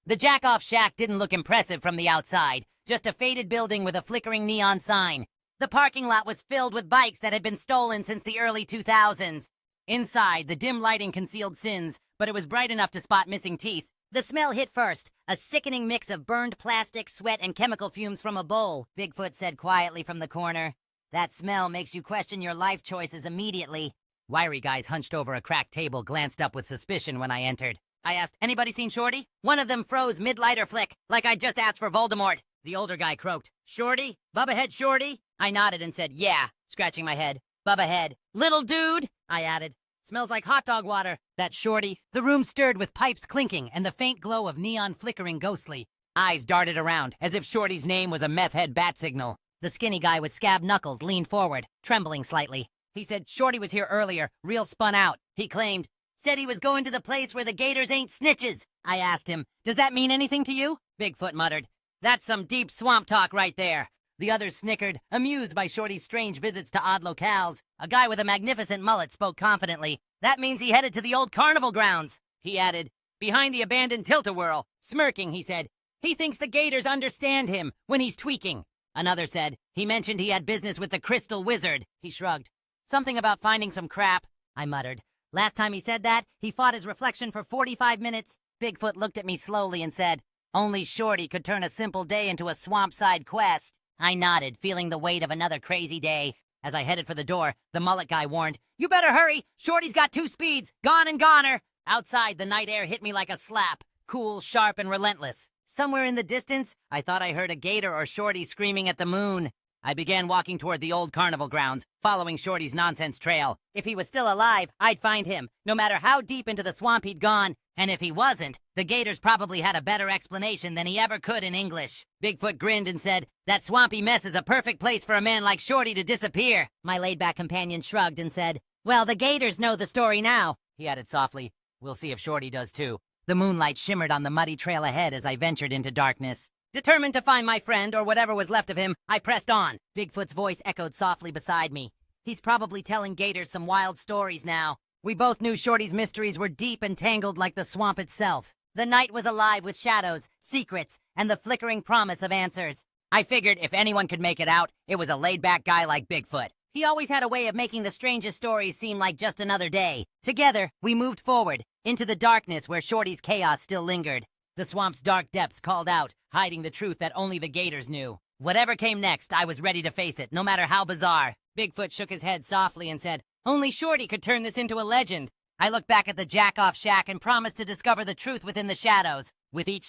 The jack-off shack didn't look impressive from the outside, just a faded building with a flickering neon sign. The parking lot was filled with bikes that had been stolen since the early 2000s. Inside, the dim lighting concealed sins, but it was bright enough to spot missing teeth. The smell hit first, a sickening mix of burned plastic, sweat, and chemical fumes from a bowl, Bigfoot said quietly from the corner. That smell makes you question your life choices immediately. Wiry guys hunched over a cracked table glanced up with suspicion when I entered. I asked, anybody seen Shorty? One of them froze mid-lighter flick, like I just asked for Voldemort. The older guy croaked, Shorty? Bubba Head Shorty? I nodded and said, yeah, scratching my head. Bubba Head. Little dude, I added. Smells like hot dog water. That Shorty. The room stirred with pipes clinking and the faint glow of neon flickering ghostly. Eyes darted around, as if Shorty's name was a meth head bat signal. The skinny guy with scabbed knuckles leaned forward, trembling slightly. He said Shorty was here earlier, real spun out. He claimed, said he was going to the place where the gators ain't snitches. I asked him, does that mean anything to you? Bigfoot muttered, that's some deep swamp talk right there. The others snickered, amused by Shorty's strange visits to odd locales. A guy with a magnificent mullet spoke confidently. That means he headed to the old carnival grounds. He added, behind the abandoned tilt-a-whirl. Smirking, he said, he thinks the gators understand him when he's tweaking. Another said, he mentioned he had business with the crystal wizard. He shrugged. Something about finding some crap, I muttered. Last time he said that, he fought his reflection for 45 minutes. Bigfoot looked at me slowly and said, only Shorty could turn a simple day into a swamp-side quest. I nodded, feeling the weight of another crazy day. As I headed for the door, the mullet guy warned, you better hurry! Shorty's got 2 speeds! Gone and goner! Outside, the night air hit me like a slap. Cool, sharp, and relentless. Somewhere in the distance, I thought I heard a gator or Shorty screaming at the moon. I began walking toward the old carnival grounds, following Shorty's nonsense trail. If he was still alive, I'd find him, no matter how deep into the swamp he'd gone. And if he wasn't, the gators probably had a better explanation than he ever could in English. Bigfoot grinned and said, that swampy mess is a perfect place for a man like Shorty to disappear. My laid-back companion shrugged and said, well, the gators know the story now. He added softly, we'll see if Shorty does too. The moonlight shimmered on the muddy trail ahead as I ventured into darkness. Determined to find my friend, or whatever was left of him, I pressed on. Bigfoot's voice echoed softly beside me. He's probably telling gators some wild stories now. We both knew Shorty's mysteries were deep and tangled like the swamp itself. The night was alive with shadows, secrets, and the flickering promise of answers. I figured if anyone could make it out, it was a laid-back guy like Bigfoot. He always had a way of making the strangest stories seem like just another day. Together, we moved forward, into the darkness where Shorty's chaos still lingered. The swamp's dark depths called out, hiding the truth that only the gators knew. Whatever came next, I was ready to face it, no matter how bizarre. Bigfoot shook his head softly and said, only Shorty could turn this into a legend. I looked back at the jack-off shack and promised to discover the truth within the shadows. With each